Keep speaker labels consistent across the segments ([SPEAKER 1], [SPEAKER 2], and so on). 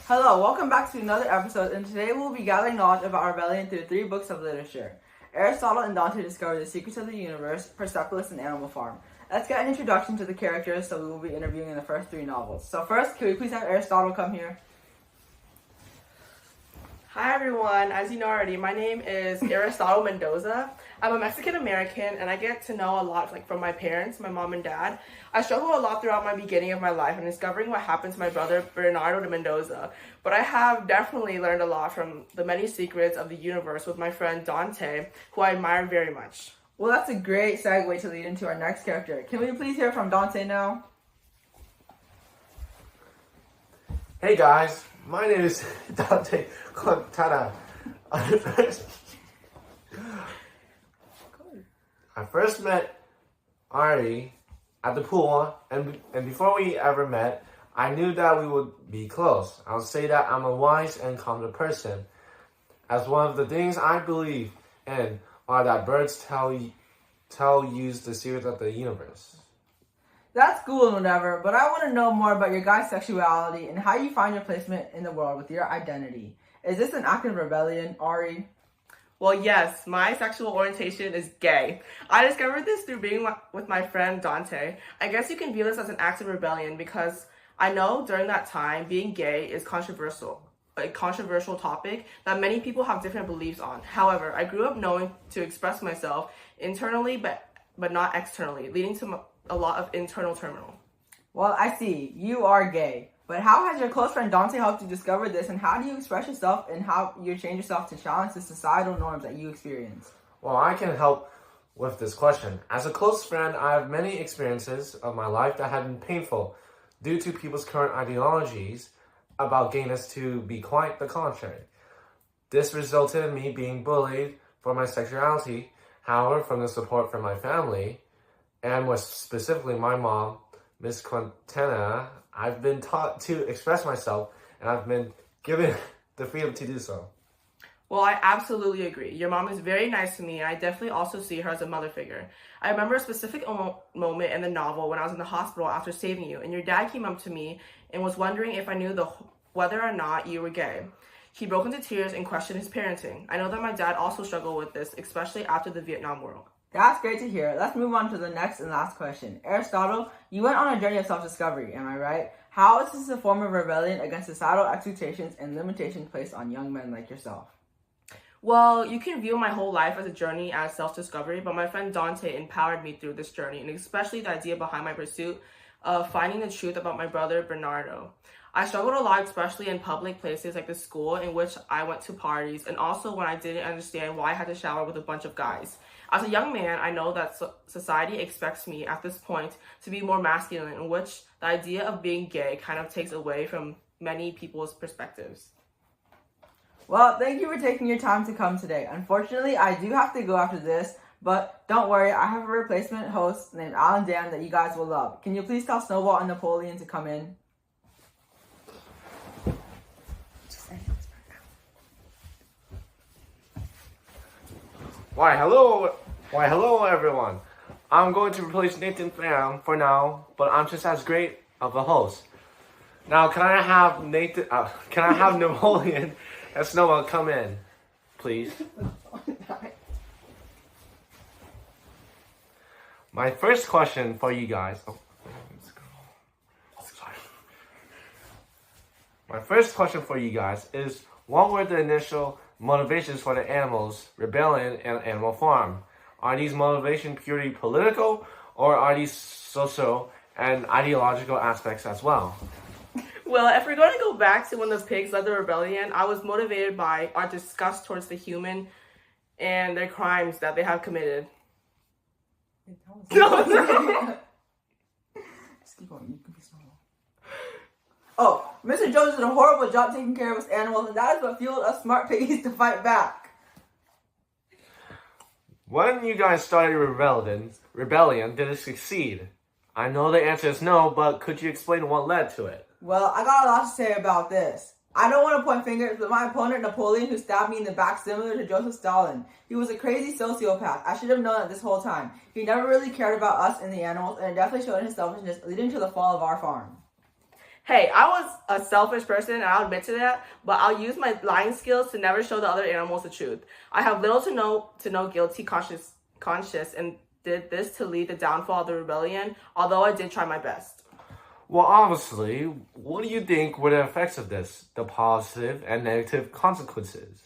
[SPEAKER 1] Hello, welcome back to another episode, and today we'll be gathering knowledge about rebellion through 3 books of literature. Aristotle and Dante discovered the secrets of the universe, Persepolis, and Animal Farm. Let's get an introduction to the characters we will be interviewing in the first 3 novels. So first, can we please have Aristotle come here?
[SPEAKER 2] Hi everyone, as you know already, my name is Aristotle Mendoza. I'm a Mexican American and I get to know a lot from my parents, my mom and dad. I struggled a lot throughout my beginning of my life and discovering what happened to my brother Bernardo de Mendoza. But I have definitely learned a lot from the many secrets of the universe with my friend Dante, who I admire very much.
[SPEAKER 1] Well, that's a great segue to lead into our next character. Can we please hear from Dante now?
[SPEAKER 3] Hey guys, my name is Dante Quintana. I first met Ari at the pool, and before we ever met, I knew that we would be close. I'll say that I'm a wise and calm person, as one of the things I believe in are that birds tell you the secrets of the universe.
[SPEAKER 1] That's cool and whatever, but I want to know more about your guys' sexuality and how you find your placement in the world with your identity. Is this an act of rebellion, Ari?
[SPEAKER 2] Well, yes, my sexual orientation is gay. I discovered this through being with my friend Dante. I guess you can view this as an act of rebellion because I know during that time being gay is a controversial topic that many people have different beliefs on. However, I grew up knowing to express myself internally but not externally, leading to a lot of internal turmoil.
[SPEAKER 1] Well, I see. You are gay. But how has your close friend Dante helped you discover this, and how do you express yourself and how you change yourself to challenge the societal norms that you experience?
[SPEAKER 3] Well, I can help with this question. As a close friend, I have many experiences of my life that have been painful due to people's current ideologies about gayness to be quite the contrary. This resulted in me being bullied for my sexuality. However, from the support from my family, and more specifically my mom, Miss Quintana, I've been taught to express myself, and I've been given the freedom to do so.
[SPEAKER 2] Well, I absolutely agree. Your mom is very nice to me, and I definitely also see her as a mother figure. I remember a specific moment in the novel when I was in the hospital after saving you, and your dad came up to me and was wondering if I knew whether or not you were gay. He broke into tears and questioned his parenting. I know that my dad also struggled with this, especially after the Vietnam War.
[SPEAKER 1] That's great to hear. Let's move on to the next and last question. Aristotle, you went on a journey of self-discovery, am I right? How is this a form of rebellion against societal expectations and limitations placed on young men like yourself?
[SPEAKER 2] Well, you can view my whole life as a journey as self-discovery, but my friend Dante empowered me through this journey, and especially the idea behind my pursuit of finding the truth about my brother Bernardo. I struggled a lot, especially in public places like the school in which I went to parties, and also when I didn't understand why I had to shower with a bunch of guys. As a young man, I know that society expects me at this point to be more masculine, in which the idea of being gay kind of takes away from many people's perspectives.
[SPEAKER 1] Well, thank you for taking your time to come today. Unfortunately, I do have to go after this, but don't worry, I have a replacement host named Alan Dan that you guys will love. Can you please tell Snowball and Napoleon to come in?
[SPEAKER 3] Why, hello everyone. I'm going to replace Nathan Pham for now, but I'm just as great of a host. Now, can I have Napoleon and Snowball come in, please? My first question for you guys. My first question for you guys is, what were the initial motivations for the animals, rebellion, and Animal Farm? Are these motivations purely political, or are these social and ideological aspects as well?
[SPEAKER 2] Well, if we're going to go back to when those pigs led the rebellion, I was motivated by our disgust towards the human and their crimes that they have committed.
[SPEAKER 1] Just keep going. You can be Snowball. Oh, Mr. Jones did a horrible job taking care of his animals, and that is what fueled us smart piggies to fight back.
[SPEAKER 3] When you guys started rebellion, did it succeed? I know the answer is no, but could you explain what led to it?
[SPEAKER 1] Well, I got a lot to say about this. I don't want to point fingers, but my opponent, Napoleon, who stabbed me in the back similar to Joseph Stalin, he was a crazy sociopath. I should have known it this whole time. He never really cared about us and the animals, and it definitely showed his selfishness, leading to the fall of our farm.
[SPEAKER 2] Hey, I was a selfish person, and I'll admit to that, but I'll use my lying skills to never show the other animals the truth. I have little to no guilty conscience and did this to lead the downfall of the rebellion, although I did try my best.
[SPEAKER 3] Well, obviously, what do you think were the effects of this? The positive and negative consequences?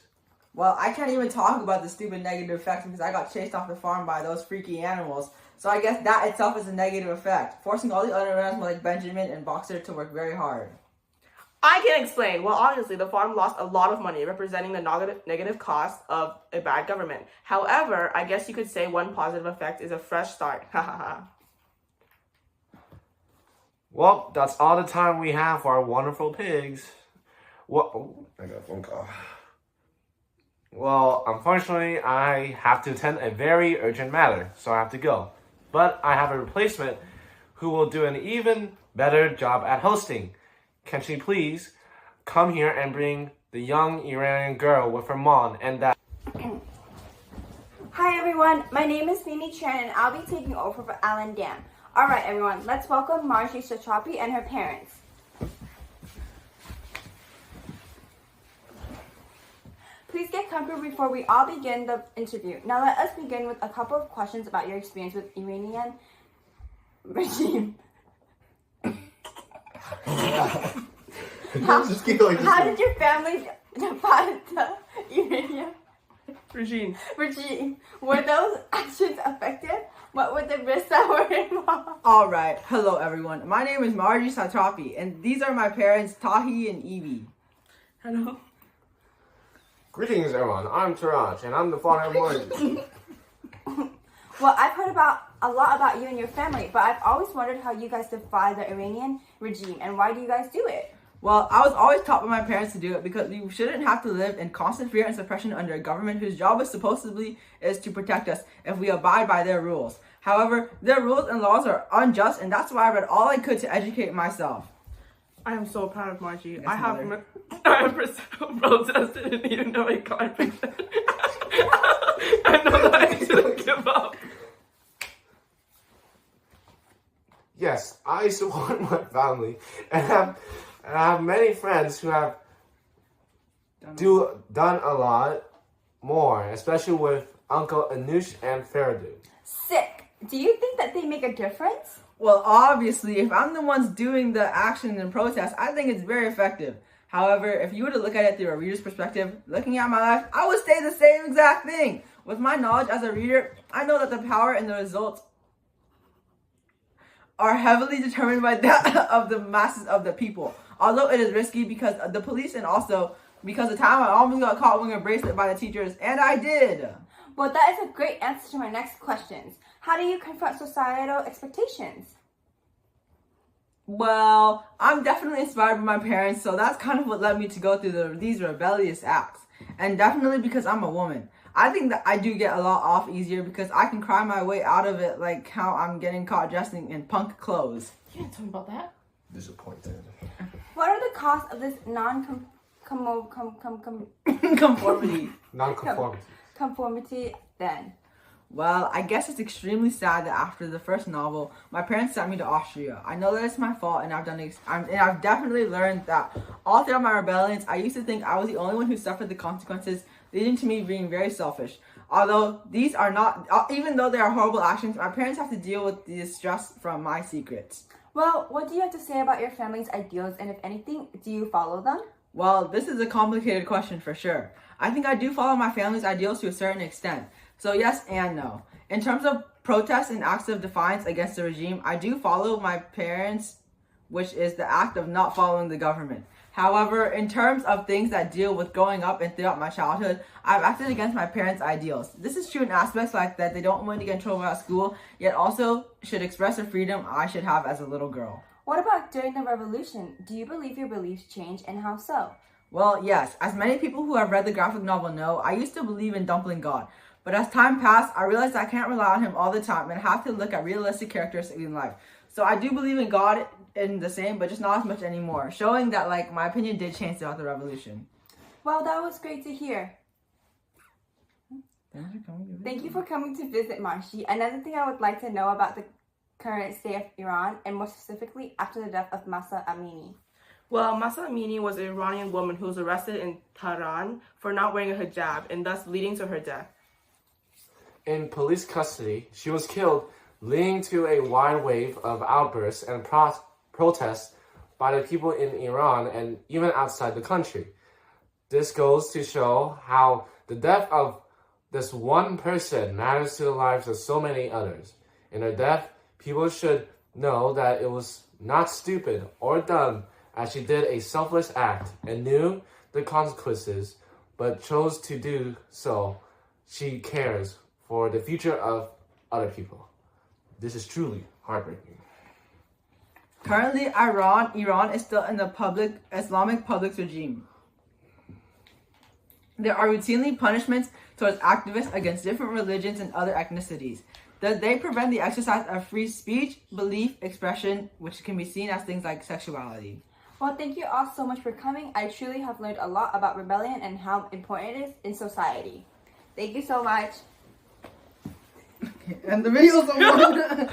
[SPEAKER 1] Well, I can't even talk about the stupid negative effects because I got chased off the farm by those freaky animals. So I guess that itself is a negative effect, forcing all the other animals like Benjamin and Boxer to work very hard.
[SPEAKER 2] I can explain. Well, obviously, the farm lost a lot of money, representing the negative cost of a bad government. However, I guess you could say one positive effect is a fresh start. Ha ha ha.
[SPEAKER 3] Well, that's all the time we have for our wonderful pigs. Well, oh, I got a phone call. Well, unfortunately, I have to attend a very urgent matter, so I have to go. But I have a replacement who will do an even better job at hosting. Can she please come here and bring the young Iranian girl with her mom and that?
[SPEAKER 4] Hi everyone, my name is Mimi Chan and I'll be taking over for Alan Dan. Alright everyone, let's welcome Margie Satrapi and her parents. Please get comfortable before we all begin the interview. Now let us begin with a couple of questions about your experience with Iranian regime. How did your family define the Iranian
[SPEAKER 2] Regine.
[SPEAKER 4] regime? Were those actions effective? What were the risks that were involved?
[SPEAKER 1] Alright, hello everyone. My name is Margie Satrapi, and these are my parents, Tahi and Evie.
[SPEAKER 2] Hello.
[SPEAKER 3] Greetings, everyone. I'm Taraj, and I'm the father of Margie.
[SPEAKER 4] Well, I've heard a lot about you and your family, but I've always wondered how you guys defy the Iranian regime, and why do you guys do it?
[SPEAKER 1] Well, I was always taught by my parents to do it because we shouldn't have to live in constant fear and suppression under a government whose job is to protect us if we abide by their rules. However, their rules and laws are unjust, and that's why I read all I could to educate myself.
[SPEAKER 2] I am so proud of Margie.
[SPEAKER 1] Yes,
[SPEAKER 2] I have
[SPEAKER 1] mother.
[SPEAKER 2] protested and even though I got evicted. I know that I shouldn't give up.
[SPEAKER 3] Yes, I support my family and have many friends who have done a lot more, especially with Uncle Anush and Fairdu.
[SPEAKER 4] Sick. Do you think that they make a difference?
[SPEAKER 1] Well, obviously, if I'm the ones doing the action and protest, I think it's very effective. However, if you were to look at it through a reader's perspective, looking at my life, I would say the same exact thing. With my knowledge as a reader, I know that the power and the results are heavily determined by that of the masses of the people. Although it is risky because of the police and also because the time I almost got caught wearing a bracelet by the teachers, and I did.
[SPEAKER 4] Well, that is a great answer to my next questions. How do you confront societal expectations?
[SPEAKER 1] Well, I'm definitely inspired by my parents, so that's kind of what led me to go through these rebellious acts. And definitely because I'm a woman. I think that I do get a lot off easier because I can cry my way out of it, like how I'm getting caught dressing in punk clothes.
[SPEAKER 2] You didn't tell me about that.
[SPEAKER 3] Disappointed.
[SPEAKER 4] What are the costs of this
[SPEAKER 1] Conformity.
[SPEAKER 3] Non-conformity.
[SPEAKER 4] then?
[SPEAKER 1] Well, I guess it's extremely sad that after the first novel, my parents sent me to Austria. I know that it's my fault, and I've definitely learned that all throughout my rebellions, I used to think I was the only one who suffered the consequences, leading to me being very selfish. Although these are not, even though they are horrible actions, my parents have to deal with the distress from my secrets.
[SPEAKER 4] Well, what do you have to say about your family's ideals, and if anything, do you follow them?
[SPEAKER 1] Well, this is a complicated question for sure. I think I do follow my family's ideals to a certain extent. So yes and no. In terms of protests and acts of defiance against the regime, I do follow my parents, which is the act of not following the government. However, in terms of things that deal with growing up and throughout my childhood, I've acted against my parents' ideals. This is true in aspects like that they don't want me to get in trouble at school, yet also should express the freedom I should have as a little girl.
[SPEAKER 4] What about during the revolution? Do you believe your beliefs changed, and how so?
[SPEAKER 1] Well, yes. As many people who have read the graphic novel know, I used to believe in Dumpling God. But as time passed, I realized I can't rely on him all the time and have to look at realistic characteristics in life. So I do believe in God in the same, but just not as much anymore, showing that my opinion did change throughout the revolution.
[SPEAKER 4] Well, that was great to hear. Thank you for coming to visit, Marshi. Another thing I would like to know about the current state of Iran, and more specifically after the death of Masa Amini.
[SPEAKER 2] Well, Mahsa Amini was an Iranian woman who was arrested in Tehran for not wearing a hijab and thus leading to her death.
[SPEAKER 3] In police custody, she was killed, leading to a wide wave of outbursts and protests by the people in Iran and even outside the country. This goes to show how the death of this one person matters to the lives of so many others. In her death, people should know that it was not stupid or dumb, as she did a selfless act and knew the consequences, but chose to do so. She cares for the future of other people. This is truly heartbreaking.
[SPEAKER 1] Currently, Iran is still in the Islamic public regime. There are routinely punishments towards activists against different religions and other ethnicities. They prevent the exercise of free speech, belief, expression, which can be seen as things like sexuality.
[SPEAKER 4] Well, thank you all so much for coming. I truly have learned a lot about rebellion and how important it is in society. Thank you so much.
[SPEAKER 1] And the video's over.